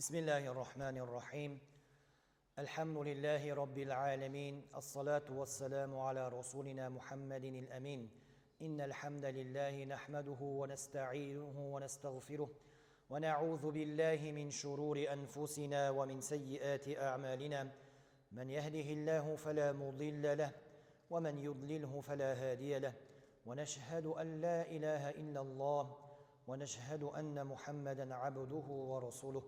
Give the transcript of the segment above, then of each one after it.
بسم الله الرحمن الرحيم. الحمد لله رب العالمين. الصلاة والسلام على رسولنا محمد الأمين. إن الحمد لله نحمده ونستعينه ونستغفره ونعوذ بالله من شرور أنفسنا ومن سيئات أعمالنا. من يهده الله فلا مضل له ومن يضلله فلا هادي له. ونشهد أن لا إله إلا الله ونشهد أن محمدا عبده ورسوله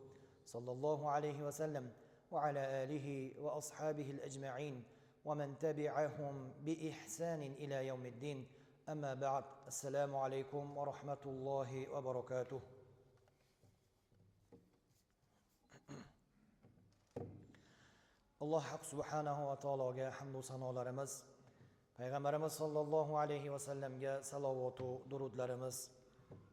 صلى الله عليه وسلم وعلى آله وأصحابه الأجمعين ومن تبعهم بإحسان إلى يوم الدين. أما بعد. السلام عليكم ورحمة الله وبركاته. Allah subhanahu va taologa hamd va sanolarimiz, payg'ambarimiz sollallohu alayhi va sallamga salovat va durudlarimiz.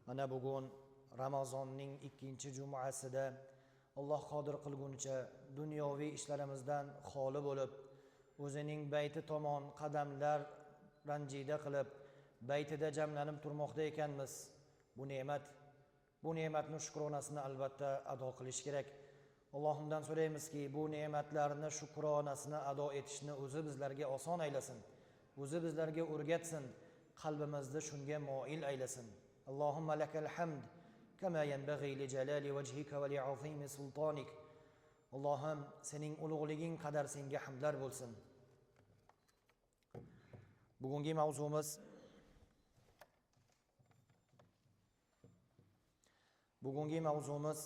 Mana bugun Ramazonning 2-jumasida Alloh qodir qilguncha dunyoviy ishlarimizdan xoli bo'lib, o'zining bayti tomon qadamlar ranjida qilib, baytida jamlanib turmoqda ekanmiz. Bu ne'matni shukronasini albatta ado qilish kerak. Allohimdan so'raymizki, bu ne'matlarni shukronasini ado etishni o'zi bizlarga oson aylasin. O'zi bizlarga o'rgatsin, qalbimizni shunga mo'il aylasin. Allohumma lakal hamd kama yanbaghi li jalali wajhika va li'azimi sultonik. Allohim, sening ulug'liging qadar senga hamdlar bo'lsin. Bugungi mavzumiz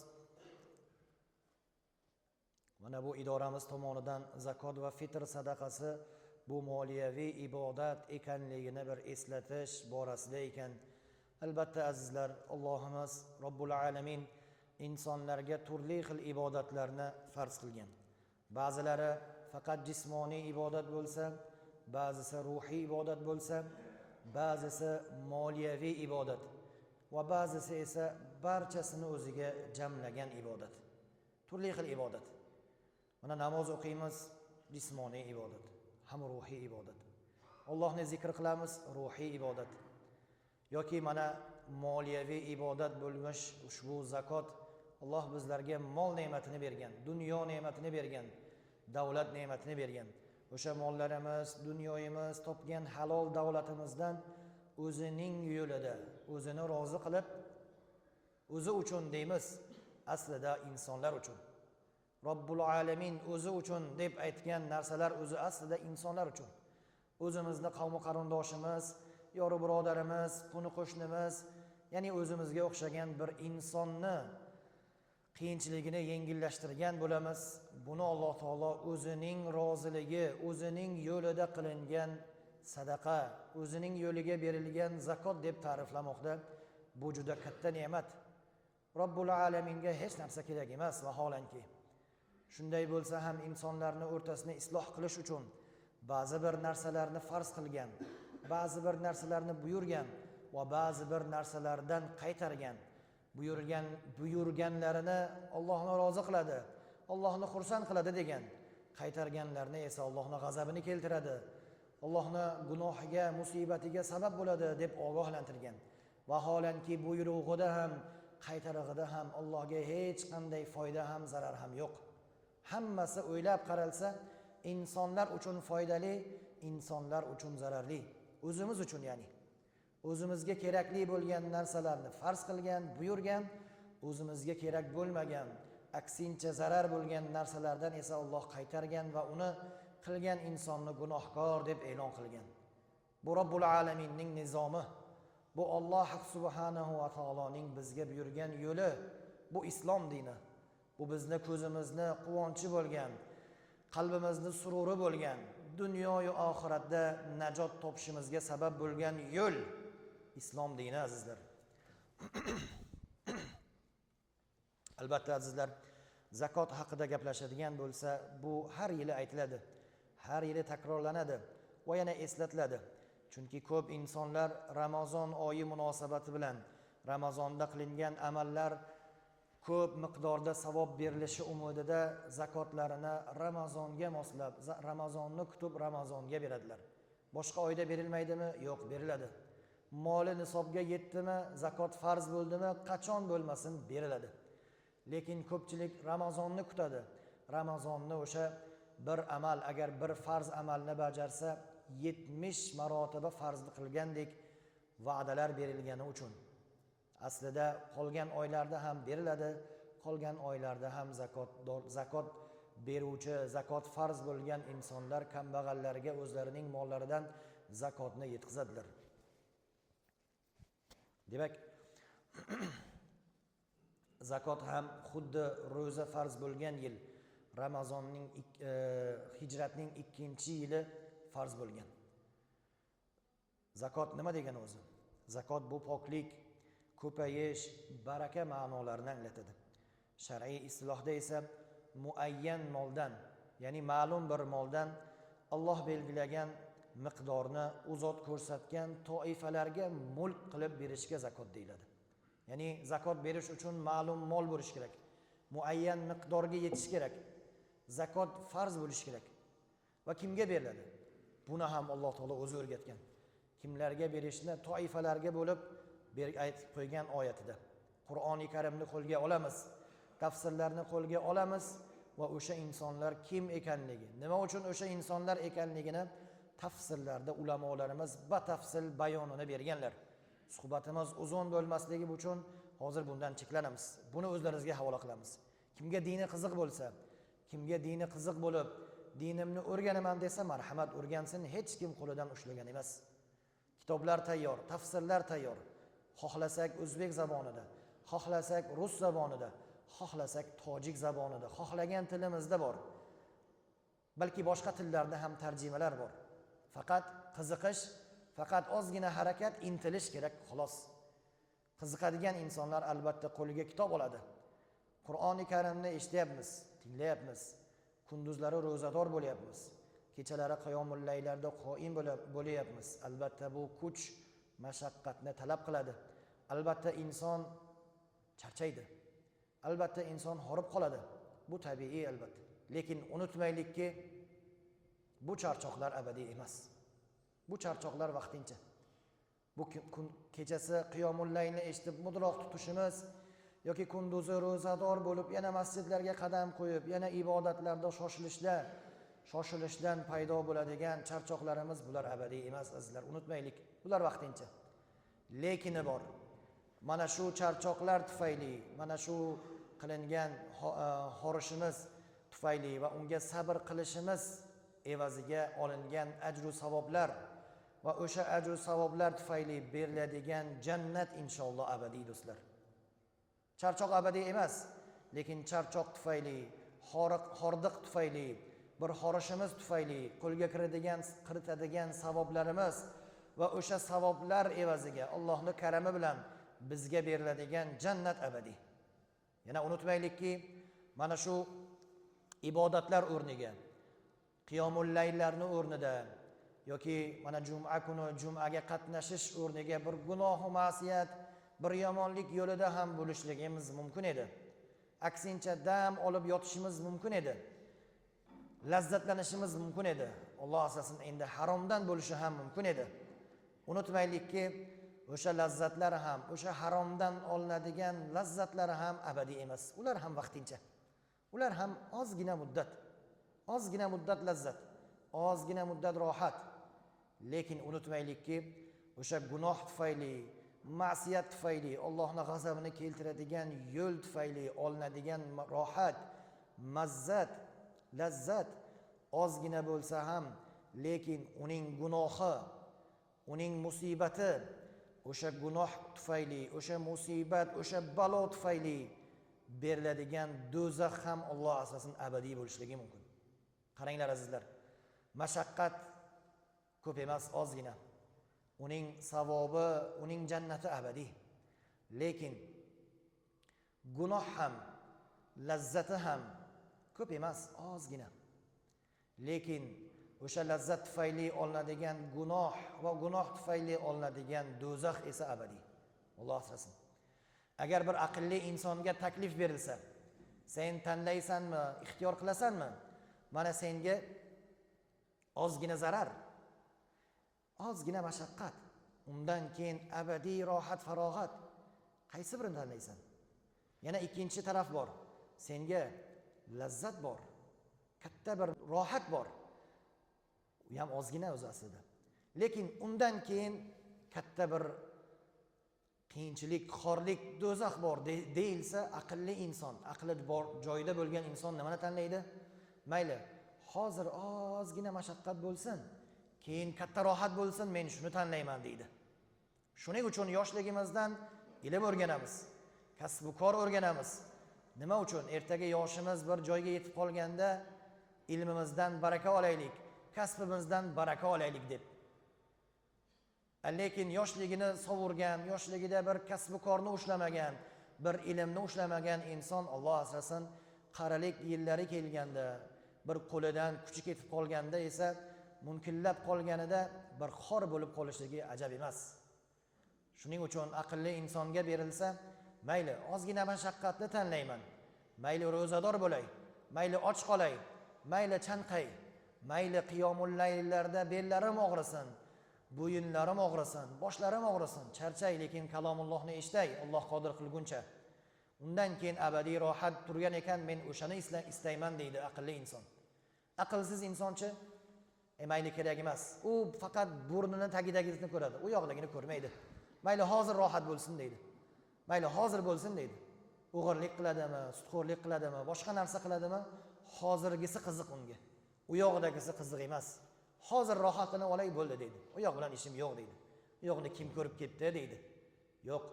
mana bu idoramiz tomonidan zakot va fitr sadaqasi bu moliyaviy ibodat ekanligini bir eslatish borasida ekan. Albatta azizlar, Allohimiz Robbul alamin insonlarga turli xil ibodatlarni farz qilgan. Ba'zilari faqat jismoniy ibodat bo'lsa, ba'zisi ruhiy ibodat bo'lsa, ba'zisi moliyaviy ibodat va ba'zisi esa barchasini o'ziga jamlagan ibodat. Turli xil ibodat. Mana namoz o'qiymiz, jismoniy ibodat, ham ruhiy ibodat. Allohni zikr qilamiz, ruhiy ibodat. Yoki mana moliyaviy ibodat bo'lmish ushbu zakot. Alloh bizlarga mol ne'matini bergan, dunyo ne'matini bergan, davlat ne'matini bergan. O'sha mollarimiz, dunyoyimiz, topgan halol davlatimizdan o'zining yo'lida, o'zini rozi qilib, o'zi uchun deymiz, aslida insonlar uchun. Robbul alamin o'zi uchun deb aytgan narsalar o'zi aslida insonlar uchun. O'zimizni qavm qarindoshimiz, yo'ri birodarimiz, qo'ni qo'shnimiz, ya'ni o'zimizga o'xshagan bir insonni qiyinchiligini yengillashtirgan bo'lamiz. Buni Alloh taolo o'zining roziligi, o'zining yo'lida qilingan sadaqa, o'zining yo'liga berilgan zakot deb ta'riflamoqda. Bu juda katta ne'mat. Robbul alaminga hech narsa kerak emas vaholanki. Shunday bo'lsa ham insonlarning o'rtasini isloh qilish uchun ba'zi bir narsalarni farz qilgan, ba'zi bir narsalarni buyurgan va ba'zi bir narsalardan qaytargan. Buyurganlarini Allohni rozi qiladi, Allohni xursand qiladi degan. Qaytarganlarni esa Allohning g'azabini keltiradi, Allohni gunohiga, musibatiga sabab bo'ladi deb ogohlantirgan. Vaholanki buyrug'ida ham, qaytarig'ida ham Allohga hech qanday foyda ham, zarar ham yo'q. Hammasi o'ylab qaralsa, insonlar uchun foydali, insonlar uchun zararli. O'zimiz uchun ya'ni. O'zimizga kerakli bo'lgan narsalarni farz qilgan, buyurgan, o'zimizga kerak bo'lmagan, aksincha zarar bo'lgan narsalardan esa Alloh qaytargan va uni qilgan insonni gunohkor deb e'lon qilgan. Bu Robbul alaminning nizomi. Bu Alloh subhanahu va taoloning bizga buyurgan yo'li. Bu islom dini. Bu bizni ko'zimizni quvonchi bo'lgan, qalbimizni sururi bo'lgan, dunyo va oxiratda najot topishimizga sabab bo'lgan yo'l islom dini azizlar. Albatta azizlar, zakot haqida gaplashadigan bo'lsa, bu har yili aytiladi, har yili takrorlanadi va yana eslatiladi. Chunki ko'p insonlar Ramazon oyi munosabati bilan Ramazonda qilingan amallar ko'p miqdorda savob berilishi umidida zakotlarini Ramazonga moslab, Ramazonni kutib Ramazonga beradilar. Boshqa oyda berilmaydimi? Yo'q, beriladi. Moli nisobga yetdimi, zakot farz bo'ldimi, qachon bo'lmasin beriladi. Lekin ko'pchilik Ramazonni kutadi. Ramazonni o'sha bir amal, agar bir farz amalni bajarsa 70 marotaba farzni qilgandek va'dalar berilgani uchun. Aslida qolgan oylarda ham beriladi, qolgan oylarda ham zakot beruvchi, zakot farz bo'lgan insonlar kambag'allarga o'zlarining mollaridan zakotni yetkazadilar. Demak, zakot ham xuddi ro'za farz bo'lgan yil, Ramazonning hijratning 2-yili farz bo'lgan. Zakot nima degani o'zi? Zakot bu poklik, ko'payish, baraka ma'nolarini anglatadi. Shar'iy istilohda esa muayyan moldan, ya'ni ma'lum bir moldan Alloh belgilagan miqdorni u zot ko'rsatgan toifalarga mulk qilib berishga zakot deyiladi. Ya'ni zakot berish uchun ma'lum mol bo'lish kerak. Muayyan miqdorga yetish kerak. Zakot farz bo'lish kerak. Va kimga beriladi? Buni ham Alloh taolo o'zi o'rgatgan. Kimlarga berishni toifalarga bo'lib aytib qo'ygan oyatida. Qur'oni Karimni qo'lga olamiz, tafsirlarni qo'lga olamiz va o'sha insonlar kim ekanligi, nima uchun o'sha insonlar ekanligini tafsirlarda ulamolarimiz batafsil bayonini berganlar. Suhbatimiz uzun bo'lmasligi uchun hozir bundan cheklanamiz. Buni o'zlaringizga havola qilamiz. Kimga dini qiziq bo'lsa, kimga dini qiziq bo'lib, dinimni o'rganaman desa, marhamat, o'rgansin, hech kim qo'lidan ushlagan emas. Kitoblar tayyor, tafsirlar tayyor. Xohlasak o'zbek zabonida, xohlasak rus zabonida, xohlasak tojik zabonida, xohlagan tilimizda bor. Balki boshqa tillarda ham tarjimalar bor. Faqat qiziqish, faqat ozgina harakat, intilish kerak, xolos. Qiziqadigan insonlar albatta qo'liga kitob oladi. Qur'oni Karimni eshityapmiz, tinglayapmiz. Kunduzlari ro'zador bo'lyapmiz. Kechalari qiyomul laylarda qo'im bo'lyapmiz. Albatta bu kuch, mashaqqatni talab qiladi. Albatta inson charchaydi. Albatta inson horib qoladi. Bu tabiiy albatta. Lekin unutmaylikki, bu charchoqlar abadiy emas. Bu charchoqlar vaqtincha. Bu kechasi qiyomul layni eshitib mudroq tutishimiz yoki kunduzi ro'zador bo'lib yana masjidlarga qadam qo'yib, yana ibodatlarda shoshilishdan paydo bo'ladigan charchoqlarimiz bular abadiy emas, azizlar, unutmaylik. Bular vaqtincha. Lekini bor. Mana shu charchoqlar tufayli, mana shu qilingan horishimiz tufayli va unga sabr qilishimiz evaziga olingan ajru savoblar va o'sha ajru savoblar tufayli beriladigan jannat inshaalloh abadiy do'stlar. Charchoq abadiy emas, lekin charchoq tufayli, hordiq tufayli, bir horishimiz tufayli qo'lga kiritadigan savoblarimiz va o'sha savoblar evaziga Allohning karami bilan bizga beriladigan jannat abadiy. Yana unutmaylikki, mana shu ibodatlar o'rniga, qiyomul laylarning o'rnida yoki mana juma kuni jumaga qatnashish o'rniga bir gunoh va ma'siyat, bir yomonlik yo'lida ham bo'lishligimiz mumkin edi. Aksincha dam olib yotishimiz mumkin edi. Lazzatlanishimiz mumkin edi. Alloh asrasin, endi haromdan bo'lishi ham mumkin edi. Unutmaylikki, o'sha lazzatlar ham, o'sha haromdan olinadigan lazzatlar ham abadiy emas. Ular ham vaqtincha. Ular ham ozgina muddat lazzat, ozgina muddat rohat. Lekin unutmaylikki, o'sha gunoh tufayli, ma'siyat tufayli, Allohning g'azabini keltiradigan yo'l tufayli olinadigan rohat, mazzat, lazzat ozgina bo'lsa ham, lekin uning gunohi, uning musibati, o'sha gunoh tufayli, o'sha musibat, o'sha balo tufayli beriladigan do'zax ham Alloh asrasin abadiy bo'lishligi mumkin. Qaranglar azizlar, mashaqqat ko'p emas, ozgina. Uning savobi, uning jannati abadiy. Lekin gunoh ham, lazzati ham ko'p emas, ozgina. Lekin o'sha lazzat tufayli olinadigan gunoh va gunoh tufayli olinadigan do'zax esa abadiy. Alloh asrasin. Agar bir aqlli insonga taklif berilsa, sen tanlaysanmi, ixtiyor qilasanmi? Mana senga ozgina zarar, ozgina mashaqqat, undan keyin abadiy rohat, farog'at. Qaysi birini tanlaysan? Yana ikkinchi taraf bor. Senga lazzat bor, katta bir rohat bor. U ham ozgina o'zi aslida. Lekin undan keyin katta bir qiyinchilik, xorlik, do'zax bor deyilsa, aqlli inson, aqli bor joyida bo'lgan inson nimani tanlaydi? Mayli, hozir ozgina mashaqqat bo'lsin, keyin katta rohat bo'lsin, men shuni tanlayman deydi. Shuning uchun yoshligimizdan ilm o'rganamiz, kasb-u kor o'rganamiz. Nima uchun? Ertaga yoshimiz bir joyga yetib qolganda ilmimizdan baraka olaylik, kasbimizdan baraka olaylik deb. Lekin yoshligini sovurgan, yoshligida bir kasb-u korni ushlamagan, bir ilmni ushlamagan inson, Alloh asrasin, qaralik yillari kelganda, bir qo'lidan kuchi ketib qolganda esa munkillab qolganida bir xor bo'lib qolishligi ajab emas. Shuning uchun aqlli insonga berilsa, mayli ozgina mashaqqatni tanlayman, mayli ro'zador bo'lay, mayli och qolay, mayli chanqay, mayli qiyomul layllarda bellarim og'risin, bo'yinlarim og'risin, boshlarim og'risin, charchay, lekin kalomullohni eshitay, Alloh qodir qilguncha. Undan keyin abadiy rohat turgan ekan, men o'shani istayman deydi aqlli inson. Aqlsiz insonchi mayli kerak emas. U faqat burnining tagidagisini ko'radi, u yoqdagini ko'rmaydi. Mayli hozir rohat bo'lsin deydi. Mayli hozir bo'lsin deydi. O'g'irlik qiladimi, sudxo'rlik qiladimi, boshqa narsa qiladimi, hozirgisi qiziq unga. U yoqdagisi qiziq emas. Hozir rohatini olay bo'ldi deydi. U yoq bilan ishim yo'q deydi. U yoqni kim ko'rib ketdi deydi. Yo'q.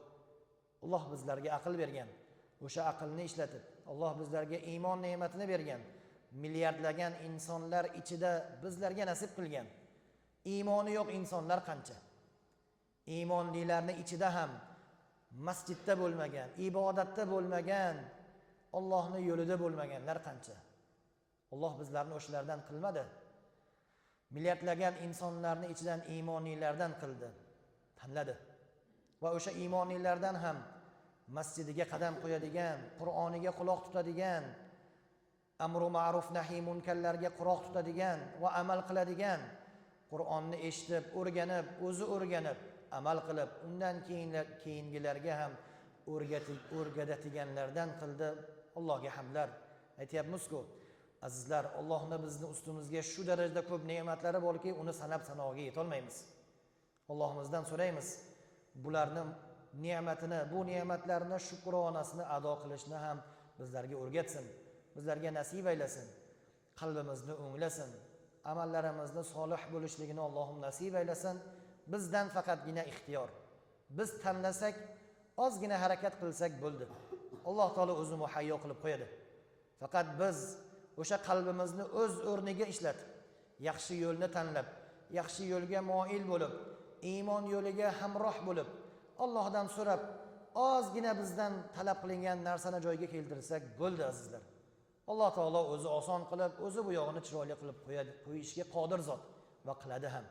Alloh bizlarga aql bergan. O'sha aqlni ishlatib, Alloh bizlarga iymon ne'matini bergan. Milliardlagan insonlar ichida bizlarga nasib qilgan. Iymoni yo'q insonlar qancha? Iymonlilarning ichida ham masjidda bo'lmagan, ibodatda bo'lmagan, Allohning yo'lida bo'lmaganlar qancha? Alloh bizlarni o'shalardan qilmadi. Milliardlagan insonlarning ichidan iymonlilardan qildi, tanladi. Va o'sha iymonlilardan ham masjidiga qadam qo'yadigan, Qur'oniga quloq tutadigan, amru ma'ruf nahiy munkarlarga quloq tutadigan va amal qiladigan, Qur'onni eshitib, o'rganib, o'zi o'rganib, amal qilib, undan keyingilarga ham o'rgatadiganlardan qildi. Allohga hamdlar. Aytyapmiz-ku, azizlar, Allohning bizni ustimizga shu darajada ko'p ne'matlari borki, uni sanab sanoga yeta olmaymiz. Allohimizdan so'raymiz, bularning ne'matini, bu ne'matlarni shukronasini ado qilishni ham bizlarga o'rgatsin, bizlarga nasib aylasin, qalbimizni o'nglasin, amallarimizni solih bo'lishligini Allohim nasib aylasin. Bizdan faqatgina ixtiyor. Biz tanlasak, ozgina harakat qilsak bo'ldi. Alloh taolo o'zi muhayyo qilib qo'yadi. Faqat biz o'sha qalbimizni o'z o'rniga ishlatib, yaxshi yo'lni tanlab, yaxshi yo'lga moil bo'lib, iymon yo'liga hamroh bo'lib, Allohdan so'rab, ozgina bizdan talab qilingan narsani joyiga keltirsak bo'ldi azizlar. Alloh taolo o'zi oson qilib, o'zi bu yog'ini chiroyli qilib qo'yishga qodir zot va qiladi ham.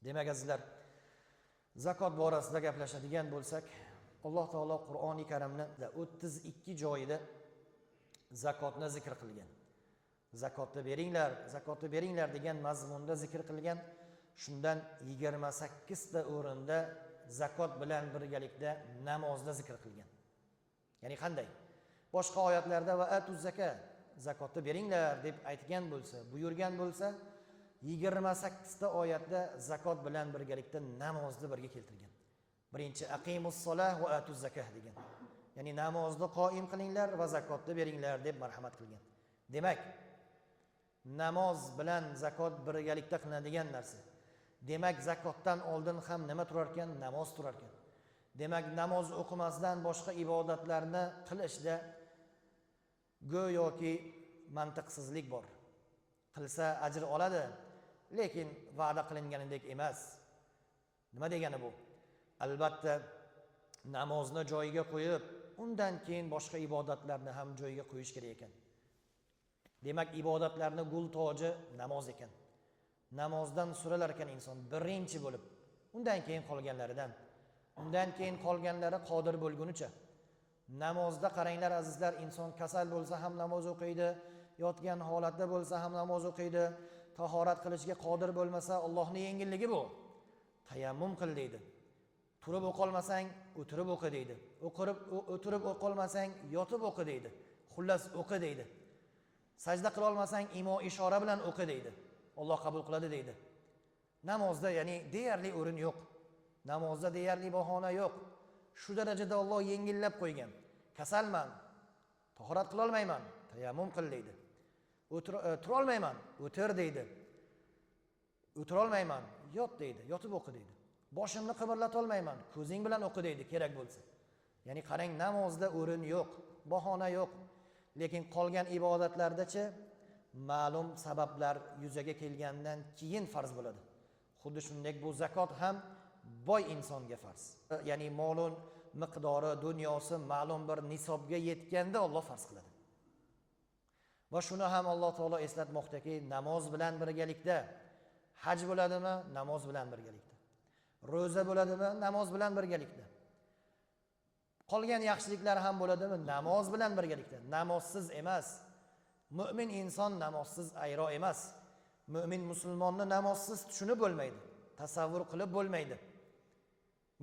Demak azizlar, zakot borasida gaplashadigan bo'lsak, Alloh taolo Qur'oni Karimda 32 joyida zakotni zikr qilgan. Zakotni beringlar degan mazmunda zikr qilgan. Shundan 28 ta o'rinda zakot bilan birgalikda namozni zikr qilgan. Ya'ni qanday? Boshqa oyatlarda va atuz zakat, zakotni beringlar deb aytgan bo'lsa, buyurgan bo'lsa, 28 ta oyatda zakot bilan birgalikda namozni birga keltirgan. Birinchi aqimus solah va atuz zakah degan. Ya'ni namozni qoim qilinglar va zakotni beringlar deb marhamat qilgan. Demak, namoz bilan zakot birgalikda qilinadigan narsa. Demak, zakotdan oldin ham nima turar ekan? Namoz turar ekan. Demak, namoz o'qimasdan boshqa ibodatlarni qilishda go'yoki mantiqsizlik bor. Qilsa ajr oladi, lekin va'da qilinganidek emas. Nima degani bu? Albatta, namozni joyiga qo'yib, undan keyin boshqa ibodatlarni ham joyiga qo'yish kerak ekan. Demak, ibodatlarning gul toji namoz ekan. Namozdan so'ralar ekan inson birinchi bo'lib, undan keyin qolganlaridan. Undan keyin qolganlari qodir bo'lgunicha. Namozda qaranglar azizlar, inson kasal bo'lsa ham namoz o'qiydi, yotgan holatda bo'lsa ham namoz o'qiydi, tahorat qilishga qodir bo'lmasa, Allohning yengilligi bu. Tayammum qil deydi. Turib o'qolmasang o'tirib o'qi deydi. O'tirib o'qolmasang yotib o'qi deydi. Xullas o'qi deydi. Sajda qila olmasang imo ishora bilan o'qi deydi. Alloh qabul qiladi deydi. Namozda ya'ni deyarli o'rin yo'q. Namozda deyarli bahona yo'q. Shu darajada Alloh yengillab qo'ygan. Kasalman, tahorat qila olmayman, tayammum qil deydi. Tura olmayman, o'tir deydi. O'tira olmayman, yot deydi, yotib o'qi deydi. Boshimni qimirlata olmayman, ko'zing bilan o'qi deydi kerak bo'lsa. Ya'ni qarang, namozda o'rin yo'q, bahona yo'q. Lekin qolgan ibodatlardachi ma'lum sabablar yuzaga kelgandan keyin farz bo'ladi. Xuddi shuningdek bu zakot ham boy insonga farz. Ya'ni molun miqdori, dunyosi ma'lum bir nisobga yetganda Alloh farz qiladi. Va shuni ham Alloh taolo eslatmoqdaki, namoz bilan birgalikda haj bo'ladimi? Namoz bilan birgalikda. Ro'za bo'ladimi? Namoz bilan birgalikda. Qolgan yaxshiliklar ham bo'ladimi? Namoz bilan birgalikda. Namozsiz emas. Mu'min inson namozsiz ayro emas. Mu'min musulmonni namozsiz tushunib bo'lmaydi. Tasavvur qilib bo'lmaydi.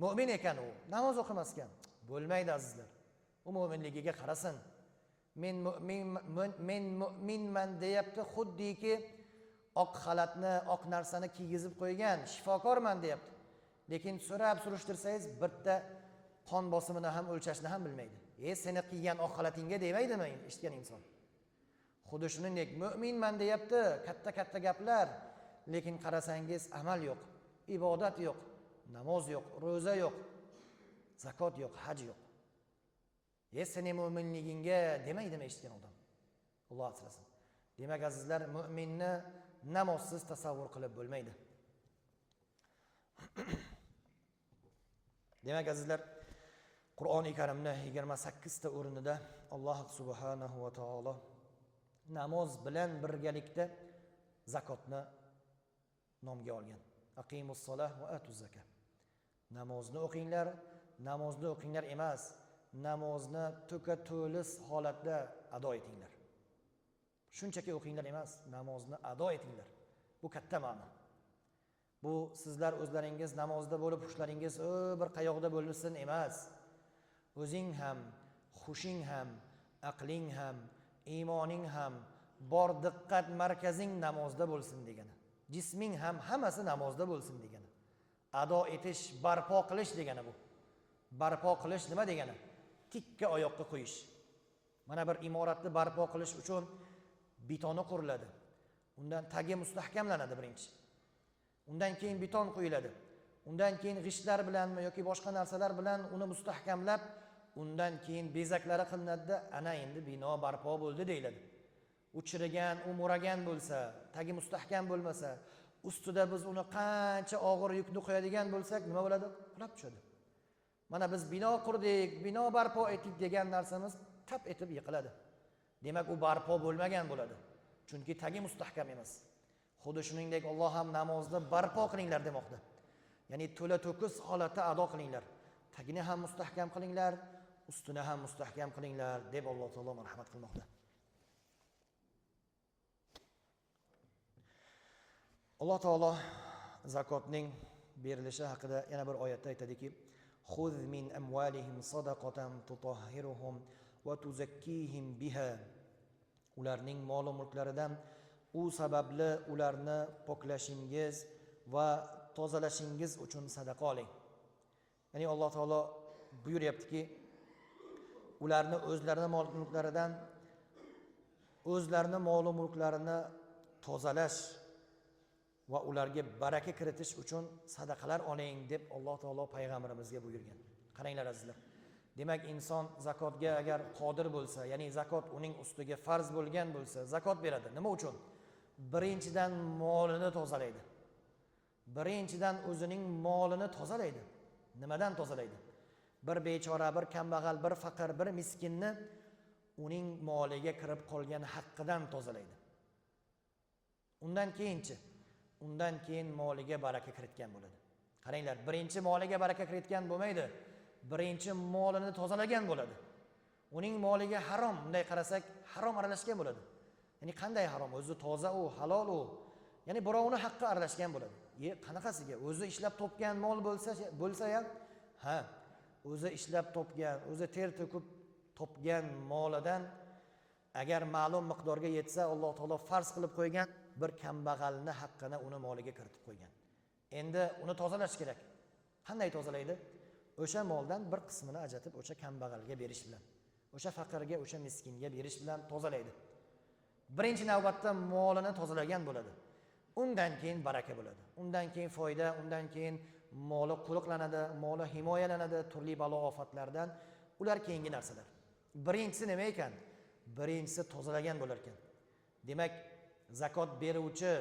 Mu'min ekan u, namoz o'qimaskan. Bo'lmaydi azizlar. U mu'minligiga qarasin. Men mu'minman deyapti, xuddiki oq xalatni, oq narsani kiygizib qo'ygan, shifokorman deyapti. Lekin so'rab surishtirsangiz, bitta qon bosimini ham o'lchashni ham bilmaydi. Seni kiygan oq xalatingga demaydimi eshitgan inson? Xuddi shuningdek mu'minman deyapti, katta gaplar, lekin qarasangiz amal yo'q, ibodat yo'q, namoz yo'q, ro'za yo'q, zakot yo'q, haj yo'q. Seni mu'minligingga demaydimi eshitgan odam? Alloh asrasin. Demak azizlar, mu'minni namozsiz tasavvur qilib bo'lmaydi. Demak azizlar, Qur'oni Karimning 28 ta o'rinida Alloh subhanahu va taolo namoz bilan birgalikda zakotni nomga olgan. Aqimus solah va atuz zakat. Namozni o'qinglar emas, namozni to'ka-to'lis holatda ado etinglar. Shunchaki o'qinglar emas, namozni ado etinglar. Bu katta ma'no. Bu sizlar o'zlaringiz namozda bo'lib, xushlaringiz bir qayoqda bo'lsin emas. O'zing ham, xushing ham, aqling ham, iymoning ham bor diqqat markazing namozda bo'lsin degani. Jisming ham hammasi namozda bo'lsin degani. Ado etish, barpo qilish degani bu. Barpo qilish nima degani? Tikka oyoqqa qo'yish. Mana bir imoratni barpo qilish uchun betoni quriladi. Undan tagi mustahkamlanadi birinchi. Undan keyin beton qo'yiladi. Undan keyin g'ishtlar bilanmi yoki boshqa narsalar bilan uni mustahkamlab, undan keyin bezaklari qilinadi. Ana endi bino barpo bo'ldi deyiladi. U chirigan, u muragan bo'lsa, tagi mustahkam bo'lmasa, ustida biz uni qancha og'ir yukni qo'yadigan bo'lsak, nima bo'ladi? Qulab tushadi. Mana biz bino qurdik, bino barpo etdik degan narsamiz tap etib yiqiladi. Demak, u barpo bo'lmagan bo'ladi. Chunki tagi mustahkam emas. Xuddi shuningdek Alloh ham namozni barpo qilinglar demoqda. Ya'ni to'la to'kis holatda ado qilinglar. Tagini ham mustahkam qilinglar, ustini ham mustahkam qilinglar deb Alloh taolo marhamat qilmoqda. Alloh taolo zakotning berilishi haqida yana bir oyatda aytadiki: "Khudh min amwalihim sadaqatan tutahhiruhum va tuzakkihim biha." Ularning mol-mulklaridan u sababli ularni poklashingiz va tozalashingiz uchun sadaqa oling. Ya'ni Alloh taolo buyuryaptiki, ularni o'zlarining mol-mulklaridan o'zlarining mol-mulklarini tozalash va ularga baraka kiritish uchun sadaqalar oling deb Alloh taolo payg'ambarimizga buyurgan. Qaranglar azizlar. Demak, inson zakotga agar qodir bo'lsa, ya'ni zakot uning ustiga farz bo'lgan bo'lsa, zakot beradi. Nima uchun? Birinchidan molini tozalaydi. Birinchidan o'zining molini tozalaydi. Nimadan tozalaydi? Bir bechora, bir kambag'al, bir faqir, bir miskinni uning moliga kirib qolgan haqqidan tozalaydi. Undan keyinchi, undan keyin moliga baraka kiritgan bo'ladi. Qaranglar, birinchi moliga baraka kiritgan bo'lmaydi. Birinchi molini tozalagan bo'ladi. Uning moliga harom, bunday qarasak, harom aralashgan bo'ladi. Ya'ni qanday harom? O'zi toza u, halol u. Ya'ni birovning haqqi aralashgan bo'ladi. Qanaqasiga? O'zi ishlab topgan mol bo'lsa ham Ha, o'zi ishlab topgan, o'zi ter to'kib topgan molidan agar ma'lum miqdorga yetsa, Alloh taolo farz qilib qo'ygan bir kambag'alni haqqini uni moliga kiritib qo'ygan. Endi uni tozalash kerak. Qanday tozalaydi? O'sha moldan bir qismini ajratib o'sha kambag'alga berish bilan, o'sha faqirga, o'sha miskinga berish bilan tozalaydi. Birinchi navbatda molini tozalagan bo'ladi. Undan keyin baraka bo'ladi. Undan keyin foyda, undan keyin moli qo'riqlanadi, moli himoyalanadi turli balo ofatlardan. Ular keyingi narsalar. Birinchisi nima ekan? Birinchisi tozalagan bo'lar ekan. Demak, zakot beruvchi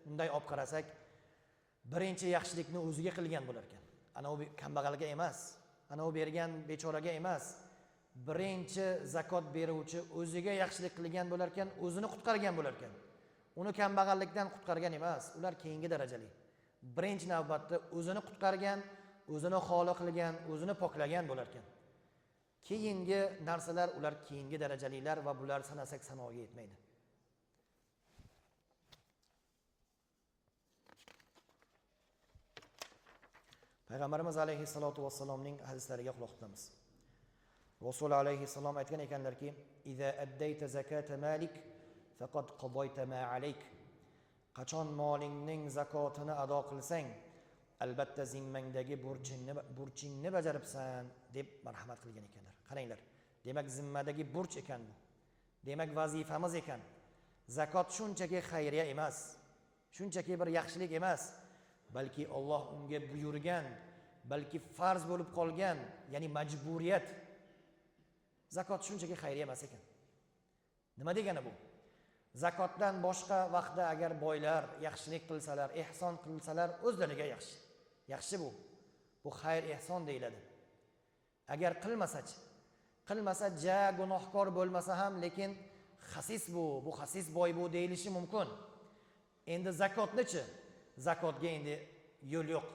unday olib qarasak, birinchi yaxshilikni o'ziga qilgan bo'lar ekan. Ana u kambag'alga emas, ana u bergan bechoraga emas. Birinchi zakot beruvchi o'ziga yaxshilik qilgan bo'lar ekan, o'zini qutqargan bo'lar ekan. Uni kambag'allikdan qutqargan emas, ular keyingi darajali. Birinchi navbatda o'zini qutqargan, o'zini xoli qilgan, o'zini poklagan bo'lar ekan. Keyingi narsalar ular keyingi darajalilar va bular sanasak sanoga yetmaydi. Payg'ambarimiz alayhissalatu vassalomning hadislariga quloq tutamiz. Rasul alayhissalom aytgan ekanlarki, "Iza addayta zakata malik faqad qadayta ma alayk." Qachon molingning zakotini ado qilsang, albatta zimmangdagi burchingni bajaribsan deb marhamat qilgan ekanlar. Qaranglar, demak zimmadagi burch ekan bu. Demak vazifamiz ekan. Zakot shunchaki xayriya emas, shunchaki bir yaxshilik emas, balki Alloh unga buyurgan, balki farz bo'lib qolgan, ya'ni majburiyat. Zakot shunchaki xayriya emas ekan. Nima degani bu? Zakotdan boshqa vaqtda agar boylar yaxshilik qilsalar, ihson qilsalar, o'zlariga yaxshi. Yaxshi bu. Bu xayr ihson deyiladi. Agar qilmasa-chi, qilmasa ja gunohkor bo'lmasa ham, lekin xasis bu xasis boy bu deyilishi mumkin. Endi zakotni-chi? Zakotga endi yo'l yo'q.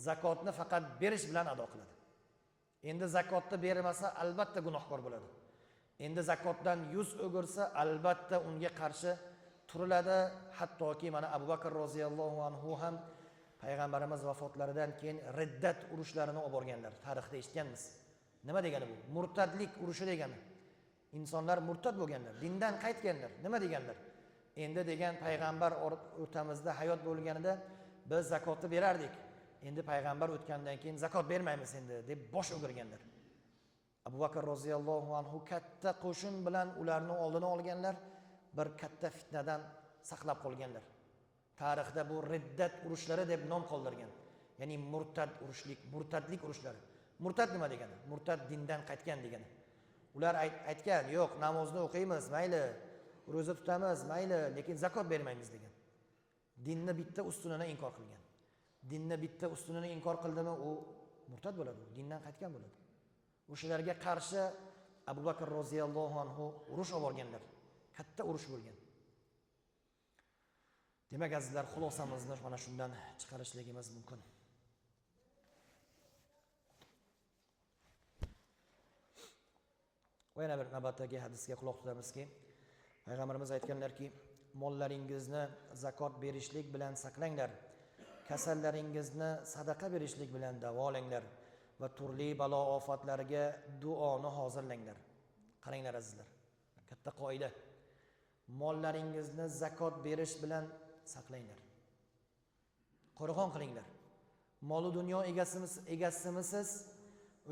Zakotni faqat berish bilan ado qiladi. Endi zakotni bermasa albatta gunohkor bo'ladi. Endi zakotdan yuz o'girsa albatta unga qarshi turiladi. Hattoki mana Abu Bakr roziyallohu anhu ham payg'ambarimiz vafotlaridan keyin riddat urushlarini olib borganlar. Tarixda eshitganmiz. Nima degani bu? Murtadlik urushi degani. Insonlar murtad bo'lganlar, dindan qaytganlar. Nima deganlar? Endi degan payg'ambar o'rtamizda hayot bo'lganida biz zakotni berardik. Endi payg'ambar o'tgandan keyin zakot bermaymiz endi deb bosh o'girganlar. Abu Bakr roziyallohu anhu katta qo'shin bilan ularni oldini olganlar, bir katta fitnadan saqlab qolganlar. Tarixda bu riddat urushlari deb nom qoldirgan. Ya'ni murtadlik urushlari. Murtad nima degani? Murtad dindan qaytgan degani. Ular aytgan, yo'q, namozni o'qiymiz, mayli, ro'za tutamiz, mayli, lekin zakot bermaymiz degan. Dinni bitta ustunini inkor qilgan. Dinni bitta ustunini inkor qildimi, u murtad bo'ladi, dindan qaytgan bo'ladi. O'shalarga qarshi Abu Bakr roziyallohu anhu urush olib borganlar. Katta urush bo'lgan. Demak, azizlar, xulosamizni mana shundan chiqarishligimiz mumkin. Va yana bir navbatdagi hadisga quloq tutamizki, payg'ambarimiz aytganlarki, mollaringizni zakot berishlik bilan saqlanglar, kasallaringizni sadaqa berishlik bilan davolanglar va turli balo ofatlarga duoni hozirlanglar. Qaranglar azizlar, katta qoida. Mollaringizni zakot berish bilan saqlanglar. Qo'rg'on qilinglar. Mol dunyo egasimisiz,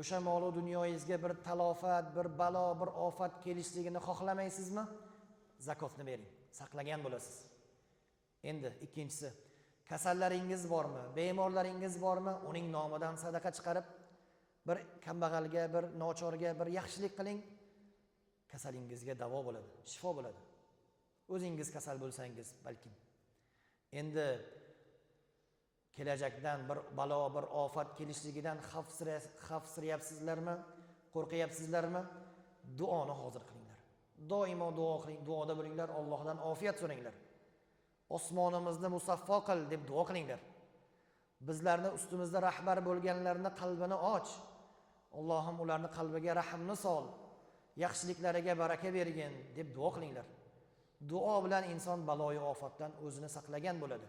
o'sha mol dunyoyingizga bir talofat, bir balo, bir ofat kelishligini xohlamaysizmi? Zakotni bering, saqlagan bo'lasiz. Endi ikkinchisi, kasallaringiz bormi, bemorlaringiz bormi, uning nomidan sadaqa chiqarib, bir kambag'alga, bir nochorga bir yaxshilik qiling, kasalingizga davo bo'ladi, shifo bo'ladi. O'zingiz kasal bo'lsangiz balkim. Endi kelajakdan bir balo, bir ofat kelishligidan xavfsirayapsizlarmi, qo'rqyapsizlarmi? Duoni hozir qilinglar. Doimo duo qiling, duoda bo'linglar, Allohdan ofiyat so'ranglar. Osmonimizni musaffo qil deb duo qilinglar. Bizlarni ustimizda rahbar bo'lganlarni qalbini och. Allohim ularni qalbiga rahmni sol, yaxshiliklariga baraka bergin deb duo qilinglar. Duo bilan inson baloyi ofatdan o'zini saqlagan bo'ladi.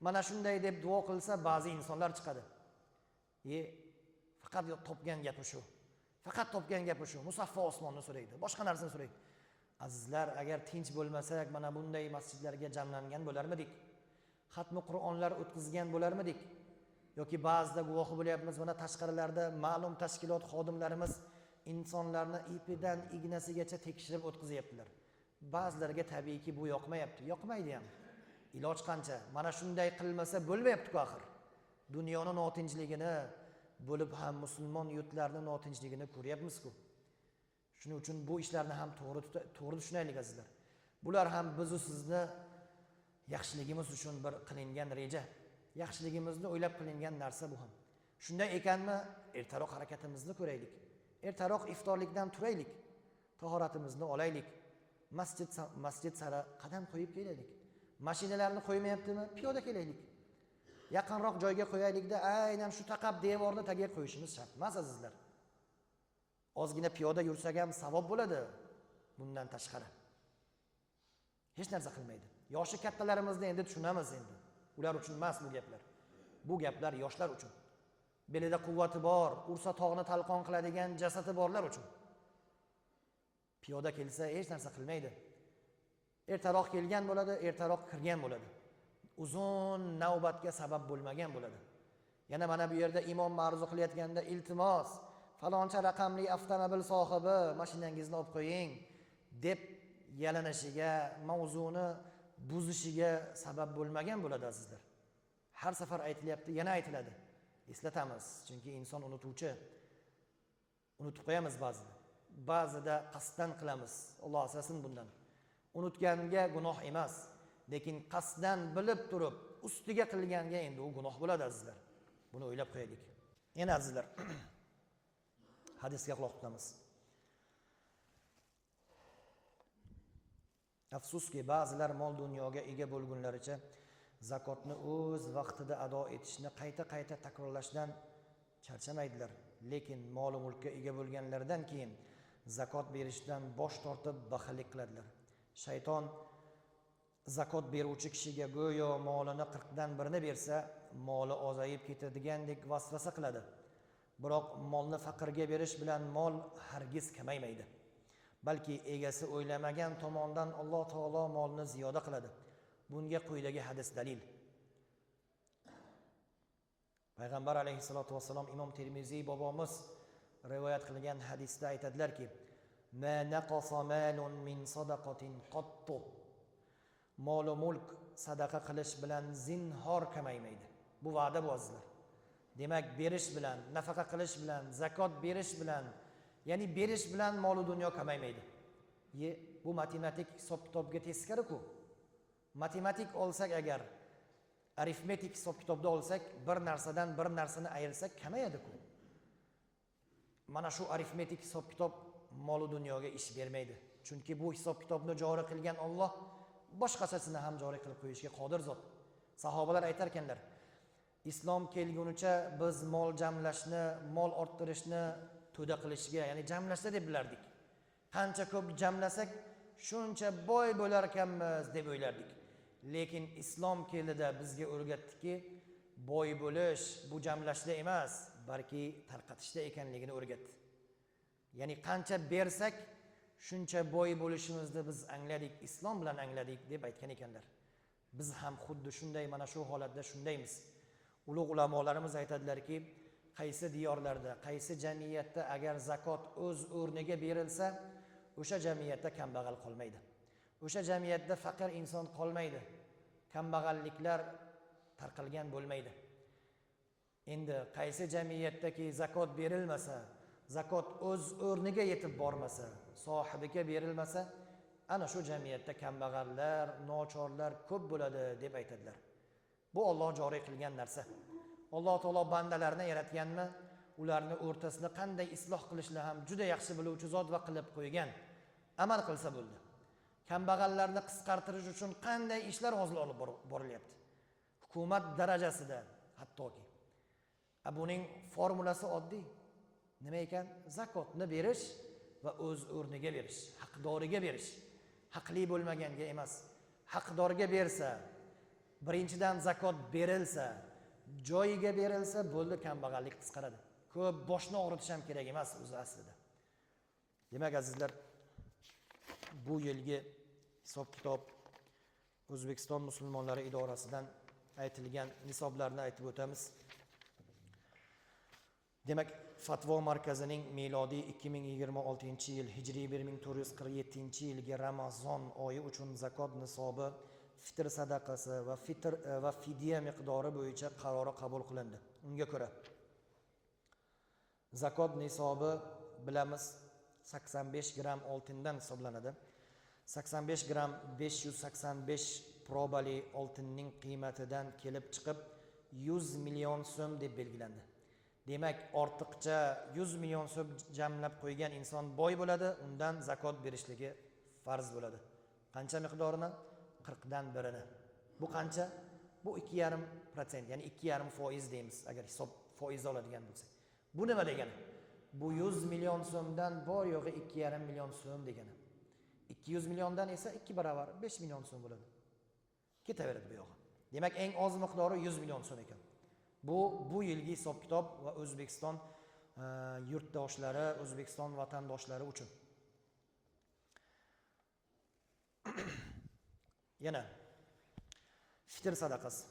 Mana shunday deb duo qilsa ba'zi insonlar chiqadi. Faqat topgan gapi shu. Faqat topgan gapi shu. Musaffo osmonni so'raydi, boshqa narsani so'raydi. Azizlar, agar tinch bo'lmasak, mana bunday masjidlarga jamlangan bo'larmidik? Xatmi Qur'onlar o'tkazgan bo'larmidik? Yoki ba'zida guvohi bo'lyapmiz, mana tashqarilarda ma'lum tashkilot xodimlarimiz insonlarni ipidan ignasigacha tekshirib o'tkazyaptilar. Ba'zilarga tabiiyki bu yoqmayapti, yoqmaydi ham. Iloj qancha? Mana shunday qilmasa bo'lmayapti-ku axir. Dunyoning notinchligini, bo'lib ham musulmon yurtlarning notinchligini ko'ryapmiz-ku. Shuning uchun bu ishlarni ham to'g'ri tushunaylik azizlar. Bular ham biz va sizni yaxshiligimiz uchun bir qilingan reja, yaxshiligimizni o'ylab qilingan narsa bu ham. Shunday ekanmi, ertaroq harakatimizni ko'raylik. Ertaroq iftorlikdan turaylik. Tahoratimizni olaylik. Masjid sari qadam qo'yib kelaylik. Mashinalarni qo'ymayaptimi? Piyoda kelaylik. Yaqinroq joyga qo'yaylikda, aynan shu taqab devorni tagiga qo'yishimiz shart emas azizlar. Ozgina piyoda yursak ham savob bo'ladi. Bundan tashqari hech narsa qilmaydi. Yoshi kattalarimizni endi tushunamiz endi. Ular uchun emas bu gaplar. Bu gaplar yoshlar uchun. Belida quvvati bor, ursa tog'ni talqon qiladigan jasadi borlar uchun. Piyoda kelsa hech narsa qilmaydi. Ertaroq kelgan bo'ladi, ertaroq kirgan bo'ladi. Uzun navbatga sabab bo'lmagan bo'ladi. Yana mana bu yerda imom ma'ruza qilayotganda iltimos, faloncha raqamli avtomobil sohibi mashinangizni olib qo'ying deb yalanishiga, mavzuni buzishiga sabab bo'lmagan bo'ladi azizlar. Har safar aytilyapti, yana aytiladi. Eslatamiz, chunki inson unutuvchi. Unutib qo'yamiz ba'zida. Ba'zida qasddan qilamiz. Alloh asrasin bundan. Unutganga gunoh emas, lekin qasddan bilib turib ustiga qilganga endi u gunoh bo'ladi azizlar. Buni o'ylab qo'yaylik. Yana azizlar, hadisga quloq tutamiz. Afsuski, ba'zilar mol dunyoga ega bo'lgunlaricha zakotni o'z vaqtida ado etishni qayta-qayta takrorlashdan charchamaydilar. Lekin mol mulkka ega bo'lganlaridan keyin zakot berishdan bosh tortib baxillik qiladilar. Shayton zakot beruvchi kishiga go'yo molini 40 dan 1 bersa, moli ozayib ketadigandek vasvasa qiladi. Biroq molni faqirga berish bilan mol hargiz kamaymaydi. Balki egasi o'ylamagan tomondan Alloh taolo molni ziyoda qiladi. Bunga quyidagi hadis dalil. Payg'ambar alayhisolatu vassalom Imom Termiziy bobomiz rivoyat qilgan hadisda aytadilarki: "Ma naqasa malun min sadaqatin qattu." Mol va mulk sadaqa qilish bilan zinhor kamaymaydi. Bu va'da bu azizlar. Demak, berish bilan, nafaqa qilish bilan, zakot berish bilan, ya'ni berish bilan mol va dunyo kamaymaydi. Bu matematik hisob-kitobga teskari-ku. Matematik olsak agar, arifmetik hisob-kitobda olsak, bir narsadan bir narsani ayirsak kamayadi-ku. Mana shu arifmetik hisob-kitob mol va dunyoga ish bermaydi. Chunki bu hisob-kitobni joriy qilgan Alloh boshqachasini ham joriy qilib qo'yishga qodir zot. Sahobalar aytar ekanlar: Islom kelgunicha biz mol jamlashni, mol orttirishni to'da qilishga, ya'ni jamlashda deb bilardik. Qancha ko'p jamlasak, shuncha boy bo'lar ekanmiz deb o'ylardik. Lekin islom keldi bizga o'rgatdiki, boy bo'lish bu jamlashda emas, balki tarqatishda ekanligini o'rgatdi. Ya'ni qancha bersak, shuncha boy bo'lishimizni biz angladik, islom bilan angladik deb aytgan ekanlar. Biz ham xuddi shunday, mana shu holatda shundaymiz. Ulug' ulamolarimiz aytadilarki, qaysi diyorlarda, qaysi jamiyatda agar zakot o'z o'rniga berilsa, o'sha jamiyatda kambag'al qolmaydi. O'sha jamiyatda faqir inson qolmaydi. Kambag'alliklar tarqalgan bo'lmaydi. Endi qaysi jamiyatdaki zakot berilmasa, zakot o'z o'rniga yetib bormasa, sohibiga berilmasa, ana shu jamiyatda kambag'allar, nochorlar ko'p bo'ladi deb aytadilar. Bu Alloh joriy qilgan narsa. Alloh taolo bandalarni yaratganmi, ularni o'rtasida qanday isloh qilishni ham juda yaxshi biluvchi zot va qilib qo'ygan. Amal qilsa bo'ldi. Kambag'allarni qisqartirish uchun qanday ishlar hozir olib borilyapti. Hukumat darajasida hattoki. Buning formulasi oddiy. Nima ekan? Zakotni berish va o'z o'rniga berish, haqdoriga berish. Haqli bo'lmaganga emas. Haqdorga bersa, birinchidan zakot berilsa, joyiga berilsa, bo'ldi, kambag'allik qisqaradi. ko'p boshni og'ritish ham kerak emas o'zi aslida. Demak azizlar, bu yilgi hisob-kitob O'zbekiston musulmonlari idorasidan aytilgan nisoblarni aytib o'tamiz. Demak, Fatvo markazining milodiy 2026-yil hijriy 1447-yilgi Ramazon oyi uchun zakot nisobi, fitr sadaqasi va fidya miqdori bo'yicha qarori qabul qilindi. Unga ko'ra zakot nisobi bilamiz 85 gram oltindan hisoblanadi. 85 gram 585 probali oltinning qiymatidan kelib chiqib 100 million so'm deb belgilandi. Demak, ortiqcha 100 million so'm jamlab qo'ygan inson boy bo'ladi, undan zakot berishligi farz bo'ladi. Qancha miqdorini? 40 dan birini. Bu qancha? Bu 2,5%, ya'ni 2,5% deymiz agar hisob foiz oladigan bo'lsak. Bu nima degani? Bu 100 million so'mdan bor yo'g'i 2,5 million so'm degani. 200 milliondan esa 2 barobar 5 million so'm bo'ladi. Ketaveradi bu yog'i. Demak, eng oz miqdori 100 million so'm ekan. Bu yilgi hisob-kitob va O'zbekiston yurtdoshlari, O'zbekiston vatandoshlari uchun. Yana fitr sadaqasi.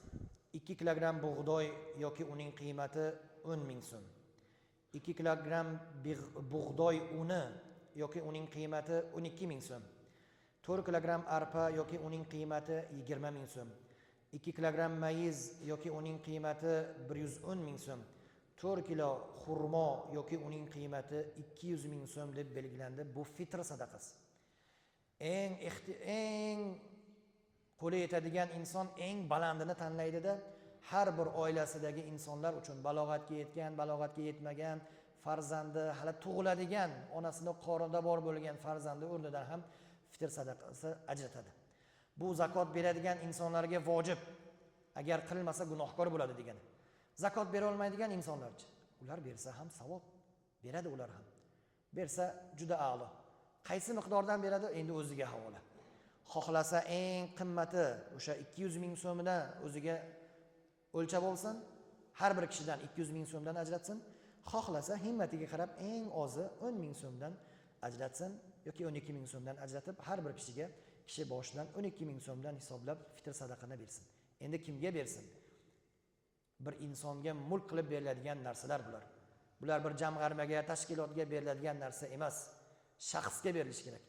2 kilogram bug'doy yoki uning qiymati 10 ming so'm. 2 kilogram bug'doy uni yoki uning qiymati 12 ming so'm. 4 kilogram arpa yoki uning qiymati 20 ming so'm. 2 kilogram mayiz yoki uning qiymati 110 ming so'm. 4 kilo xurmo yoki uning qiymati 200 ming so'm deb belgilandi. Bu fitr sadaqasi. Eng qo'li yetadigan inson eng balandini tanlaydida, har bir oilasidagi insonlar uchun balog'atga yetgan, balog'atga yetmagan, farzandi hali tug'iladigan, onasining qornida bor bo'lgan farzandi o'rnidan ham fitr sadaqasi ajratadi. Bu zakot beradigan insonlarga vojib. Agar qilmasa gunohkor bo'ladi degani. Zakot bera olmaydigan insonlarchi? Ular bersa ham savob beradi, ular ham. Bersa juda a'lo. Qaysi miqdordan beradi? Endi o'ziga havola. Xohlasa eng qimmati o'sha 200 ming so'mdan o'ziga o'lchab olsin, har bir kishidan 200 ming so'mdan ajratsin. Xohlasa himmatiga qarab eng ozi 10 ming so'mdan ajratsin yoki 12 ming so'mdan ajratib, har bir kishiga kishi boshidan 12 ming so'mdan hisoblab fitr sadaqani bersin. Endi kimga bersin? Bir insonga mulk qilib beriladigan narsalar bular. Bular bir jamg'armaga, tashkilotga beriladigan narsa emas. Shaxsga berilishi kerak.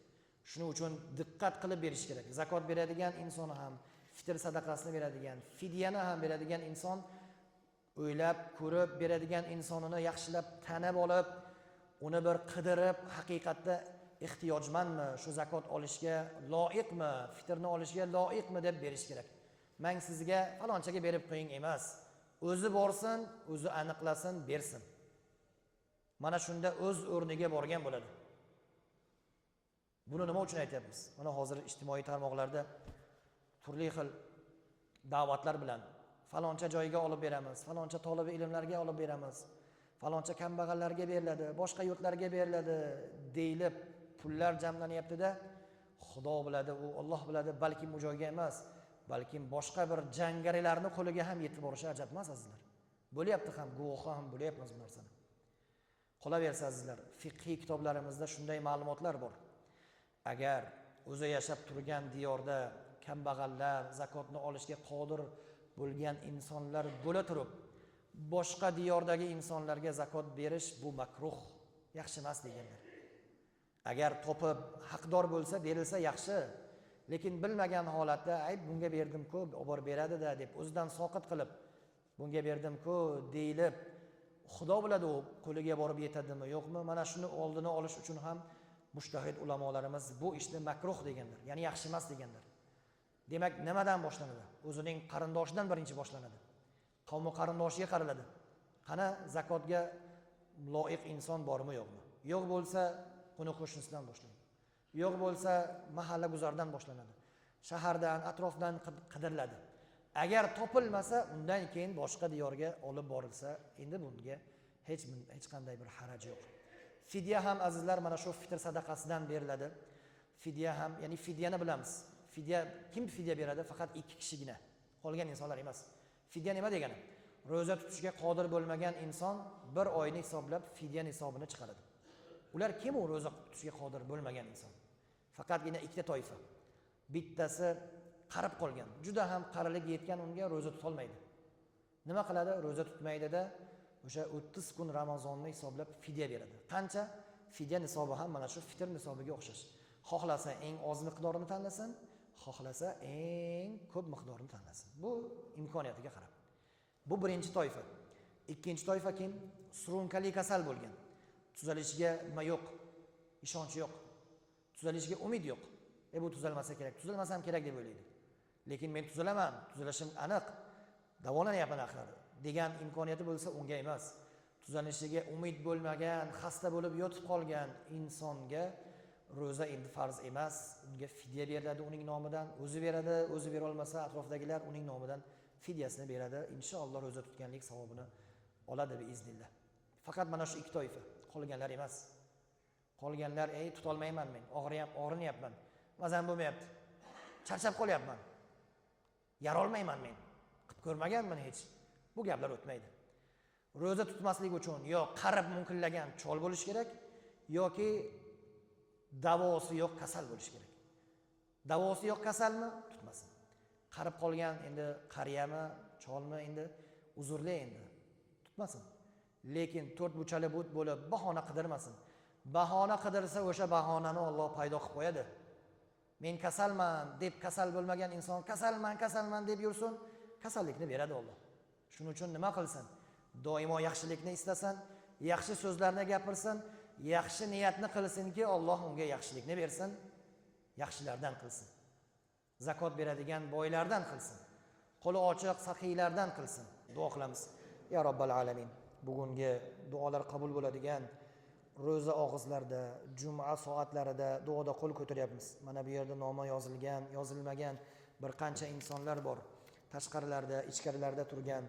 Shuning uchun diqqat qilib berish kerak. Zakot beradigan inson ham, fitr sadaqasini beradigan, fidyani ham beradigan inson o'ylab, ko'rib beradigan insonini yaxshilab tanib olib, uni bir qidirib, haqiqatda ehtiyojmanmi, shu zakot olishga loyiqmi, fitrni olishga loyiqmi deb berish kerak. Men sizga falonchaga berib qo'ying emas. O'zi borsin, o'zi aniqlasin, bersin. Mana shunda o'z o'rniga borgan bo'ladi. Buni nima uchun aytyapmiz? Mana hozir ijtimoiy tarmoqlarda turli xil da'vatlar bilan faloncha joyga olib beramiz, faloncha tolibi ilmlarga olib beramiz, faloncha kambag'allarga beriladi, boshqa yurtlarga beriladi deyilib pullar jamlanyapti-da, Xudo biladi, u Alloh biladi, balki bu joyga emas, balki boshqa bir jangarilarning qo'liga ham yetib borishi ajab emas azizlar. Bo'lyapti ham, guvohi ham bo'lyapmiz bu narsani. Qolaversa azizlar, fiqhiy kitoblarimizda shunday ma'lumotlar bor. Agar o'zi yashab turgan diyorda kambag'allar, zakotni olishga qodir bo'lgan insonlar bo'la turib, boshqa diyordagi insonlarga zakot berish bu makruh, yaxshi emas deganlar. Agar topib haqdor bo'lsa berilsa yaxshi, lekin bilmagan holatda ayb bunga berdim-ku, olib beradi-da deb o'zidan soqit qilib, bunga berdim-ku deyilib, Xudo biladi u qo'liga borib yetadimi, yo'qmi? Mana shuni oldini olish uchun ham mujtahid ulamolarimiz bu ishni makruh deganlar, ya'ni yaxshi emas deganlar. Demak, nimadan boshlanadi? O'zining qarindoshidan birinchi boshlanadi. Qavmi qarindoshiga qaraladi. Qana zakotga loyiq inson bormi, yo'qmi? Yo'q bo'lsa, uni qo'shnisidan boshlanadi. Yo'q bo'lsa, mahalla guzardan boshlanadi. Shahardan, atrofdan qidiriladi. Agar topilmasa, undan keyin boshqa diyorga olib borilsa, endi bunga hech qanday bir haraj yo'q. Fidya ham azizlar mana shu fitr sadaqasidan beriladi. Fidya ham, ya'ni fidyani bilamiz. Fidya kim fidya beradi? Faqat 2 kishigina. Qolgan insonlar emas. Fidya nima degani? ro'za tutishga qodir bo'lmagan inson bir oyni hisoblab fidya hisobini chiqaradi. Ular kim u ro'za tutishga qodir bo'lmagan inson? Faqatgina ikkita toifa. Bittasi qarib qolgan, juda ham qarilik yetgan, unga ro'za tuta olmaydi. Nima qiladi? Ro'za tutmaydi-da, o'sha 30 kun Ramazonni hisoblab fidya beradi. Qancha? Fidya nisobi ham mana shu fitr nisobiga o'xshash. Xohlasa eng oz miqdorini tanlasin, xohlasa eng ko'p miqdorini tanlasin. Bu imkoniyatiga qarab. Bu birinchi toifa. Ikkinchi toifa kim? Surunkali kasal bo'lgan. Tuzalishiga nima yo'q, ishonch yo'q. Tuzalishiga umid yo'q. Bu tuzalmasa kerak, tuzalmasa ham kerak deb o'ylaydi. Lekin men tuzalaman, tuzalashim aniq, davolanyapman axir degan imkoniyati bo'lsa unga emas. Tuzalishiga umid bo'lmagan, xasta bo'lib yotib qolgan insonga ro'za endi farz emas, unga fidya beriladi uning nomidan, o'zi beradi, o'zi bera olmasa atrofdagilar uning nomidan fidyasini beradi. Inshaalloh ro'za tutganlik savobini oladi biiznillah. Faqat mana shu ikki toifa, qolganlar emas. Qolganlar, tutolmayman men, og'rinyapman, mazam bo'lmayapti, charchab qolyapman, yarolmayman men, qilib ko'rmaganman hech. Bu gaplar o'tmaydi. Ro'za tutmaslik uchun yo qarib munkillagan chol bo'lish kerak, yoki davosi yo'q kasal bo'lish kerak. Davosi yo'q kasalmi? Tutmasin. Qarib qolgan endi qariyami, cholmi endi uzrli endi tutmasin. Lekin to'rt buchali but bo'lib bahona qidirmasin. Bahona qidirsa o'sha bahonani Alloh paydo qilib qo'yadi. Men kasalman deb kasal bo'lmagan inson kasalman deb yursin, kasallikni beradi Alloh. Shuning uchun nima qilsin? Doimo yaxshilikni istasin, yaxshi so'zlarni gapirsin, yaxshi niyatni qilsinki Alloh unga yaxshilikni bersin, yaxshilardan qilsin. Zakot beradigan boylardan qilsin. Qo'li ochiq saxiylardan qilsin. Duo qilamiz. Ya Robbal alamin. Bugungi duolar qabul bo'ladigan ro'za og'izlarda, juma soatlarida duoda qo'l ko'taryapmiz. Mana bu yerda nomi yozilgan, yozilmagan bir qancha insonlar bor. Tashqarilarda, ichkarilarda turgan,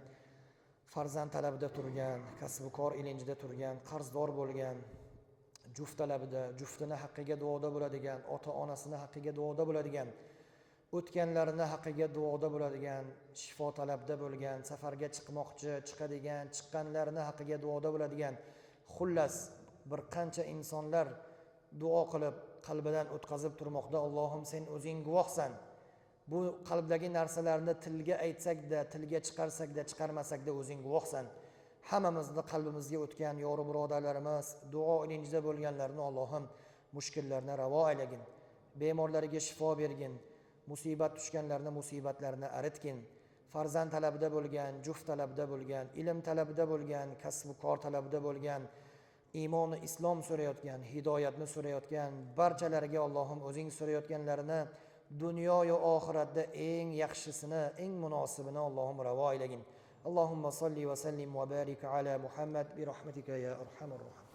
farzand talabida turgan, kasb-kor ilinjida turgan, qarzdor bo'lgan, juft talabida, juftini haqqiga duoda bo'ladigan, ota-onasini haqqiga duoda bo'ladigan, o'tganlarini haqqiga duoda bo'ladigan, shifo talabda bo'lgan, safarga chiqmoqchi, chiqadigan, chiqqanlarini haqqiga duoda bo'ladigan, xullas bir qancha insonlar duo qilib qalbidan o'tkazib turmoqda. Allohim sen o'zing guvohsan. Bu qalbdagi narsalarni tilga aytsak-da, tilga chiqarsak-da, chiqarmasak-da o'zing guvohsan. Hammamizni qalbimizga o'tgan yo'ri birodarlarimiz, duo ilinjida bo'lganlarni Allohim mushkullarni ravo aylagin. Bemorlariga shifo bergin. Musibat tushganlarni musibatlarini aritgin. Farzand talabida bo'lgan, juft talabida bo'lgan, ilm talabida bo'lgan, kasb-kor talabida bo'lgan, iymoni islom so'rayotgan, hidoyatni so'rayotgan barchalariga Allohim o'zing so'rayotganlarini dunyo va oxiratda eng yaxshisini, eng munosibini Allohim ravo aylagin. Allohumma salli va sallim va barik ala Muhammad bi rahmatika ya arhamar rohim.